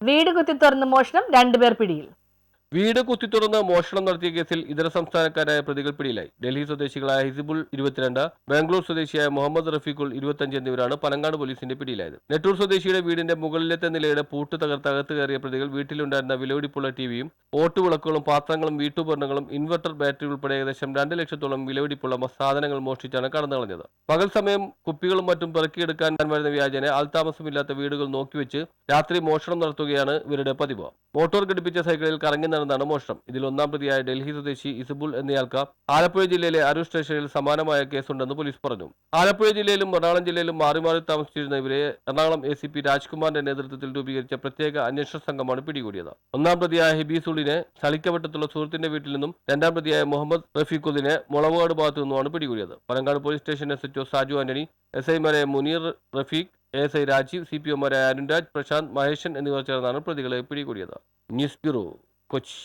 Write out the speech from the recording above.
വീട് കുത്തിത്തുറന്ന് മോഷണം, 2 പേർ പിടിയിൽ. വീട് കുത്തിത്തുറന്ന് മോഷണം നടത്തിയ കേസിൽ ഇതര സംസ്ഥാനക്കാരായ പ്രതികൾ പിടിയിലായി. ഡൽഹി സ്വദേശികളായ ഹിസിബുൾ 22, ബാംഗ്ലൂർ സ്വദേശിയായ മുഹമ്മദ് റഫീഖുൾ 25 എന്നിവരാണ് പനങ്ങാട് പോലീസിന്റെ പിടിയിലായത്. നെട്ടൂർ സ്വദേശിയുടെ വീടിന്റെ മുകളിലത്തെ നിലയുടെ പൂട്ട് തകർത്ത് അകത്ത് കയറിയ പ്രതികൾ വീട്ടിലുണ്ടായിരുന്ന വിലപിടിപ്പുള്ള ടിവിയും ഓട്ടുവിളക്കുകളും പാത്രങ്ങളും വീട്ടുപകരണങ്ങളും ഇൻവെർട്ടർ ബാറ്ററി ഉൾപ്പെടെ ഏകദേശം 2 ലക്ഷത്തോളം വിലപിടിപ്പുള്ള സാധനങ്ങൾ മോഷ്ടിച്ചാണ് കടന്നുകളഞ്ഞത്. പകൽ സമയം കുപ്പികളും മറ്റും പെറുക്കിയെടുക്കാൻ വരുന്ന വ്യാജേന ആൾതാമസമില്ലാത്ത വീടുകൾ നോക്കിവെച്ച് രാത്രി മോഷണം നടത്തുകയാണ് ഇവരുടെ പതിവ്. മോട്ടോർ ഘടിപ്പിച്ച സൈക്കിളിൽ കറങ്ങി നടന്നാണ് മോഷണം. ഇതിൽ ഒന്നാം പ്രതിയായ ഡൽഹി സ്വദേശി ഇസുബുൾ എന്നയാൾക്ക് ആലപ്പുഴ ജില്ലയിലെ അരൂർ സ്റ്റേഷനിൽ സമാനമായ കേസുണ്ടെന്ന് പോലീസ് പറഞ്ഞു. ആലപ്പുഴ ജില്ലയിലും എറണാകുളം ജില്ലയിലും മാറി മാറി താമസിച്ചിരുന്ന ഇവരെ എറണാകുളം ACP രാജ്കുമാറിന്റെ നേതൃത്വത്തിൽ രൂപീകരിച്ച പ്രത്യേക അന്വേഷണ സംഘമാണ് പിടികൂടിയത്. ഒന്നാം പ്രതിയായ ഹിബീസുളിനെ ചളിക്കവട്ടത്തുള്ള സുഹൃത്തിന്റെ വീട്ടിൽ നിന്നും, രണ്ടാം പ്രതിയായ മുഹമ്മദ് റഫീഖുദ്ദിനെ മുളവുകാട് ഭാഗത്തു നിന്നുമാണ് പിടികൂടിയത്. Panangad police station SHO Saju Antony, SI-മാരായ മുനീർ റഫീഖ്, ASI രാജീവ്, CPO-മാരായ അരുൺരാജ്, പ്രശാന്ത്, മഹേശൻ എന്നിവർ ചേർന്നാണ് പ്രതികളെ പിടികൂടിയത്. News bureau, Kochi.